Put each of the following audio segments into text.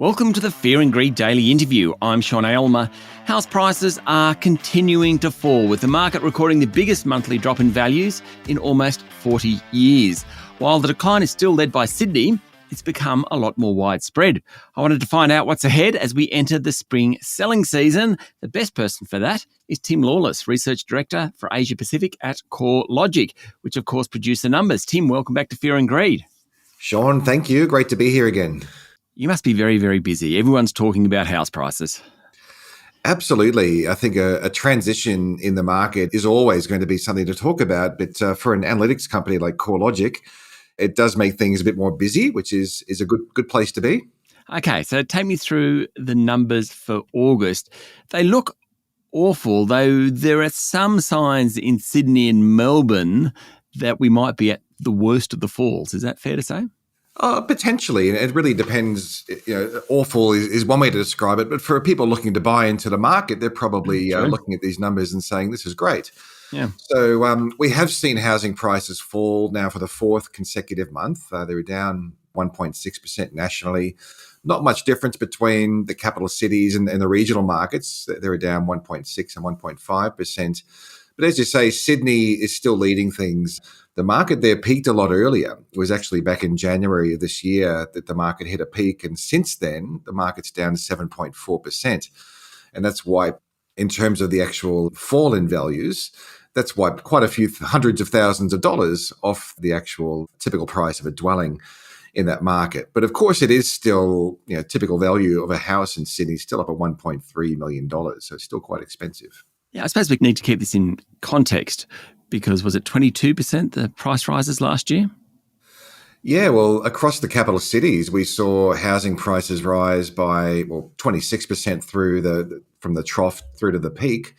Welcome to the Fear and Greed Daily Interview. I'm Sean Aylmer. House prices are continuing to fall, with the market recording the biggest monthly drop in values in almost 40 years. While the decline is still led by Sydney, it's become a lot more widespread. I wanted to find out what's ahead as we enter the spring selling season. The best person for that is Tim Lawless, Research Director for Asia Pacific at CoreLogic, which of course produce the numbers. Tim, welcome back to Fear and Greed. Sean, thank you. Great to be here again. You must be very, very busy. Everyone's talking about house prices. Absolutely. I think a transition in the market is always going to be something to talk about. But for an analytics company like CoreLogic, it does make things a bit more busy, which is a good place to be. Okay, so take me through the numbers for August. They look awful, though there are some signs in Sydney and Melbourne that we might be at the worst of the falls. Is that fair to say? Potentially. And it really depends. Awful is one way to describe it. But for people looking to buy into the market, they're probably looking at these numbers and saying, this is great. Yeah. So we have seen housing prices fall now for the fourth consecutive month. They were down 1.6% nationally. Not much difference between the capital cities and the regional markets. They were down 1.6 and 1.5%. But as you say, Sydney is still leading things. The market there peaked a lot earlier. It was actually back in January of this year that the market hit a peak. And since then, the market's down 7.4%. And that's wiped, in terms of the actual fall in values, that's wiped quite a few hundreds of thousands of dollars off the actual typical price of a dwelling in that market. But of course, it is still, typical value of a house in Sydney is still up at $1.3 million. So it's still quite expensive. Yeah, I suppose we need to keep this in context because was it 22% the price rises last year? Yeah, well, across the capital cities, we saw housing prices rise by 26% from the trough through to the peak.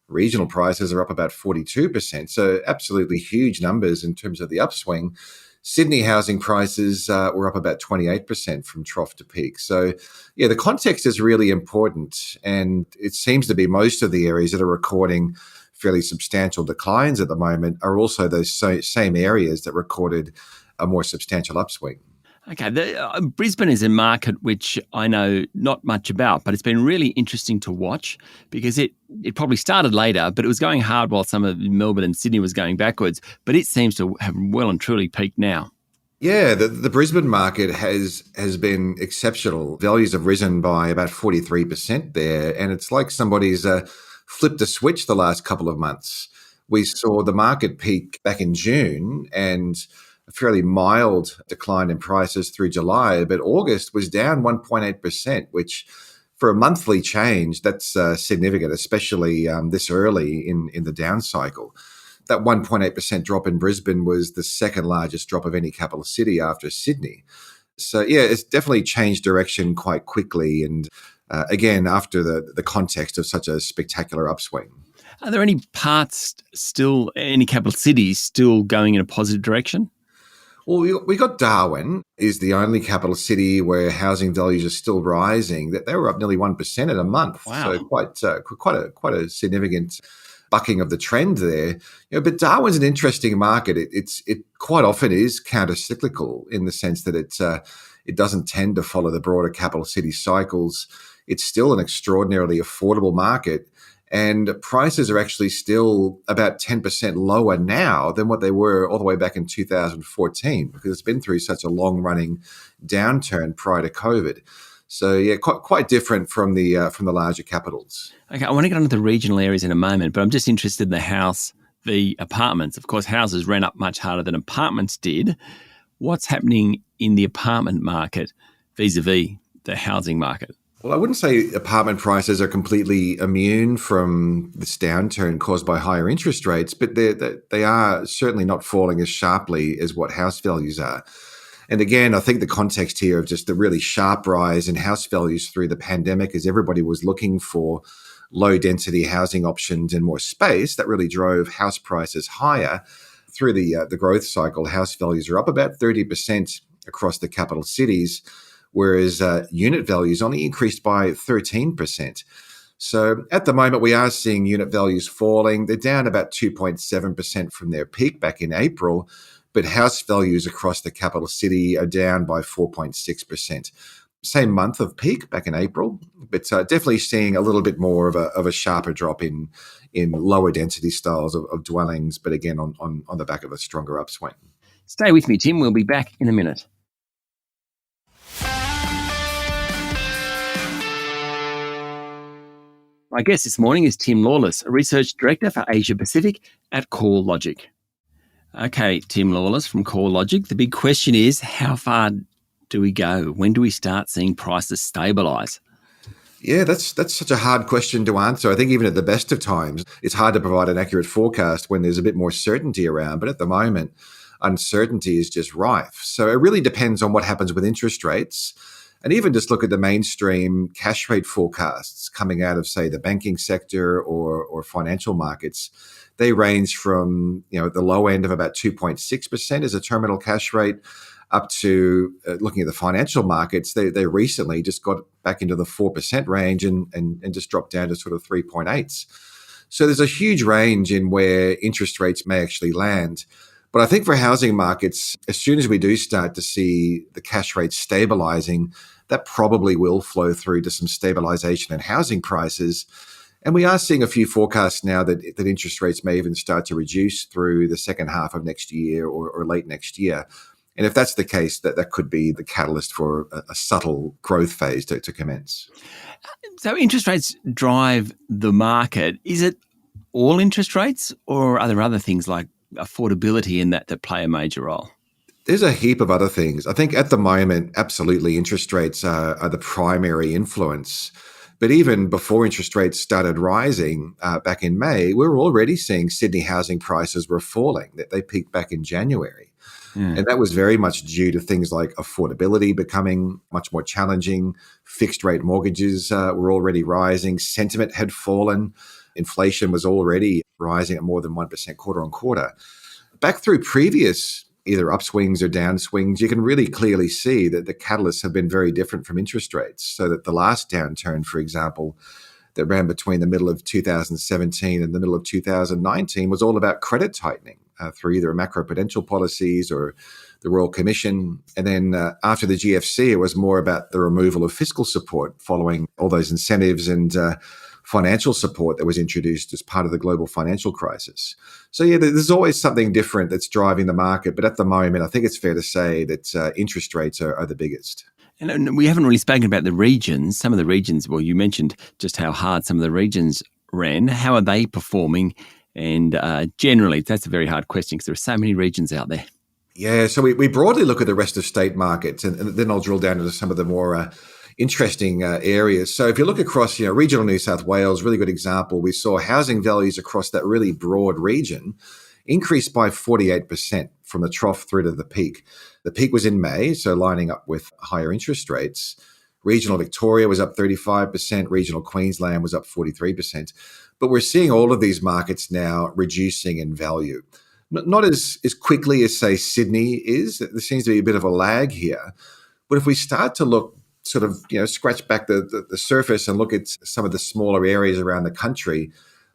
Regional prices are up about 42%. So absolutely huge numbers in terms of the upswing. Sydney housing prices were up about 28% from trough to peak. So, yeah, the context is really important. And it seems to be most of the areas that are recording fairly substantial declines at the moment are also those same areas that recorded a more substantial upswing. Okay, Brisbane is a market which I know not much about, but it's been really interesting to watch because it probably started later, but it was going hard while some of Melbourne and Sydney was going backwards. But it seems to have well and truly peaked now. Yeah, the Brisbane market has been exceptional. Values have risen by about 43% there, and it's like somebody's flipped a switch the last couple of months. We saw the market peak back in June and a fairly mild decline in prices through July, but August was down 1.8%, which for a monthly change, that's significant, especially this early in the down cycle. That 1.8% drop in Brisbane was the second largest drop of any capital city after Sydney. So, yeah, it's definitely changed direction quite quickly. And again, after the context of such a spectacular upswing. Are there any parts still, any capital cities still going in a positive direction? Well, we got Darwin is the only capital city where housing values are still rising. That they were up nearly 1% in a month. Wow. So quite a significant bucking of the trend there. But Darwin's an interesting market. It quite often is counter-cyclical in the sense that it doesn't tend to follow the broader capital city cycles. It's still an extraordinarily affordable market. And prices are actually still about 10% lower now than what they were all the way back in 2014 because it's been through such a long-running downturn prior to COVID. So, yeah, quite different from the larger capitals. Okay, I want to get onto the regional areas in a moment, but I'm just interested in the apartments. Of course, houses ran up much harder than apartments did. What's happening in the apartment market vis-a-vis the housing market? Well, I wouldn't say apartment prices are completely immune from this downturn caused by higher interest rates, but they are certainly not falling as sharply as what house values are. And again, I think the context here of just the really sharp rise in house values through the pandemic as everybody was looking for low density housing options and more space, that really drove house prices higher. Through the growth cycle, house values are up about 30% across the capital cities, whereas unit values only increased by 13%. So at the moment, we are seeing unit values falling. They're down about 2.7% from their peak back in April, but house values across the capital city are down by 4.6%. same month of peak back in April, but definitely seeing a little bit more of a sharper drop in lower density styles of dwellings, but again on the back of a stronger upswing. Stay with me, Tim. We'll be back in a minute. My guest this morning is Tim Lawless, a research director for Asia Pacific at CoreLogic. Okay, Tim Lawless from CoreLogic. The big question is, how far do we go? When do we start seeing prices stabilise? Yeah, that's such a hard question to answer. I think even at the best of times, it's hard to provide an accurate forecast when there's a bit more certainty around. But at the moment, uncertainty is just rife. So it really depends on what happens with interest rates. And even just look at the mainstream cash rate forecasts coming out of, say, the banking sector or financial markets. They range from, the low end of about 2.6% as a terminal cash rate up to looking at the financial markets. They recently just got back into the 4% range and just dropped down to sort of 3.8s. So there's a huge range in where interest rates may actually land. But I think for housing markets, as soon as we do start to see the cash rates stabilizing, that probably will flow through to some stabilization in housing prices. And we are seeing a few forecasts now that interest rates may even start to reduce through the second half of next year or late next year. And if that's the case, that could be the catalyst for a subtle growth phase to commence. So interest rates drive the market. Is it all interest rates, or are there other things like affordability in that play a major role? There's a heap of other things. I think at the moment, absolutely, interest rates are the primary influence. But even before interest rates started rising back in May, we were already seeing Sydney housing prices were falling. They peaked back in January. And that was very much due to things like affordability becoming much more challenging. Fixed rate mortgages were already rising. Sentiment had fallen. Inflation was already rising at more than 1% quarter on quarter. Back through previous either upswings or downswings, you can really clearly see that the catalysts have been very different from interest rates. So that the last downturn, for example, that ran between the middle of 2017 and the middle of 2019 was all about credit tightening through either macroprudential policies or the Royal Commission. And then after the GFC, it was more about the removal of fiscal support following all those incentives and financial support that was introduced as part of the global financial crisis. So yeah, there's always something different that's driving the market. But at the moment, I think it's fair to say that interest rates are the biggest. And we haven't really spoken about the regions. Some of the regions, well, you mentioned just how hard some of the regions ran. How are they performing? And generally, that's a very hard question because there are so many regions out there. Yeah, so we broadly look at the rest of state markets, and then I'll drill down into some of the more interesting areas. So if you look across, regional New South Wales, really good example, we saw housing values across that really broad region increased by 48% from the trough through to the peak. The peak was in May, so lining up with higher interest rates. Regional Victoria was up 35%, regional Queensland was up 43%. But we're seeing all of these markets now reducing in value. Not as quickly as, say, Sydney is. There seems to be a bit of a lag here. But if we start to look sort of, scratch back the surface and look at some of the smaller areas around the country,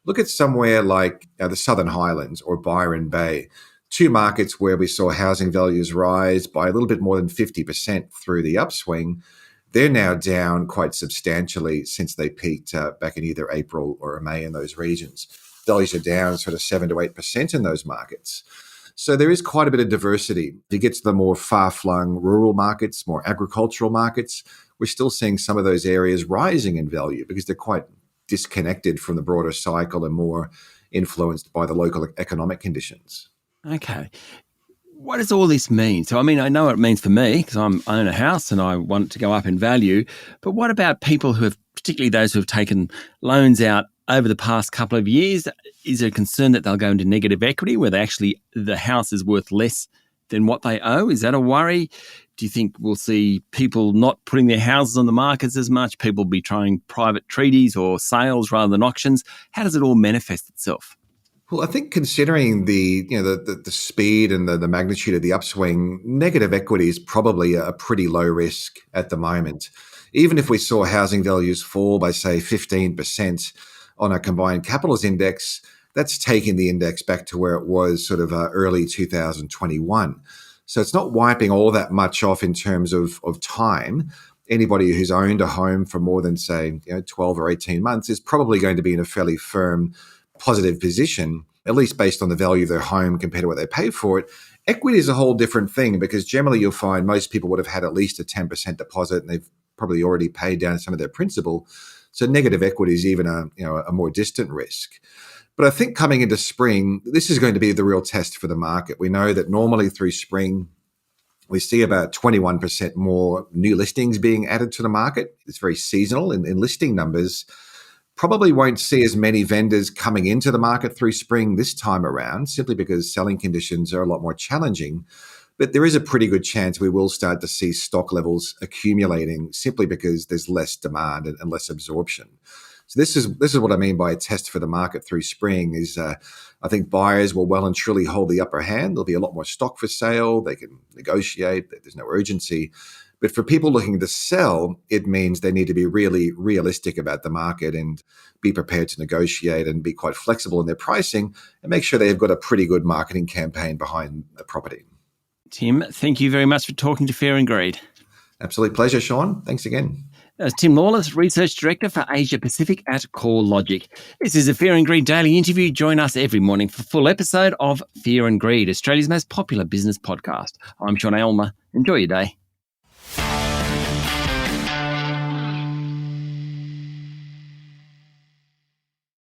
look at somewhere like the Southern Highlands or Byron Bay, two markets where we saw housing values rise by a little bit more than 50% through the upswing. They're now down quite substantially since they peaked back in either April or May in those regions. Values are down sort of 7 to 8% in those markets. So there is quite a bit of diversity. If you get to the more far-flung rural markets, more agricultural markets, we're still seeing some of those areas rising in value because they're quite disconnected from the broader cycle and more influenced by the local economic conditions. Okay. What does all this mean? So, I mean, I know what it means for me because I own a house and I want it to go up in value. But what about people who have, particularly those who have taken loans out over the past couple of years? Is there a concern that they'll go into negative equity where the house is worth less than what they owe? Is that a worry? Do you think we'll see people not putting their houses on the markets as much? People be trying private treaties or sales rather than auctions? How does it all manifest itself? Well, I think considering the speed and the magnitude of the upswing, negative equity is probably a pretty low risk at the moment. Even if we saw housing values fall by, say, 15% on a combined capitals index, that's taking the index back to where it was sort of early 2021. So it's not wiping all that much off in terms of time. anybody who's owned a home for more than, say, 12 or 18 months is probably going to be in a fairly firm, positive position, at least based on the value of their home compared to what they pay for it. Equity is a whole different thing because generally you'll find most people would have had at least a 10% deposit and they've probably already paid down some of their principal. So negative equity is even a more distant risk. But I think coming into spring, this is going to be the real test for the market. We know that normally through spring, we see about 21% more new listings being added to the market. It's very seasonal in listing numbers. Probably won't see as many vendors coming into the market through spring this time around, simply because selling conditions are a lot more challenging. But there is a pretty good chance we will start to see stock levels accumulating simply because there's less demand and less absorption. So this is what I mean by a test for the market through spring is I think buyers will well and truly hold the upper hand. There'll be a lot more stock for sale. They can negotiate. There's no urgency. But for people looking to sell, it means they need to be really realistic about the market and be prepared to negotiate and be quite flexible in their pricing and make sure they've got a pretty good marketing campaign behind the property. Tim, thank you very much for talking to Fear and Greed. Absolute pleasure, Sean. Thanks again. That's Tim Lawless, Research Director for Asia Pacific at CoreLogic. This is a Fear and Greed daily interview. Join us every morning for a full episode of Fear and Greed, Australia's most popular business podcast. I'm Sean Aylmer. Enjoy your day.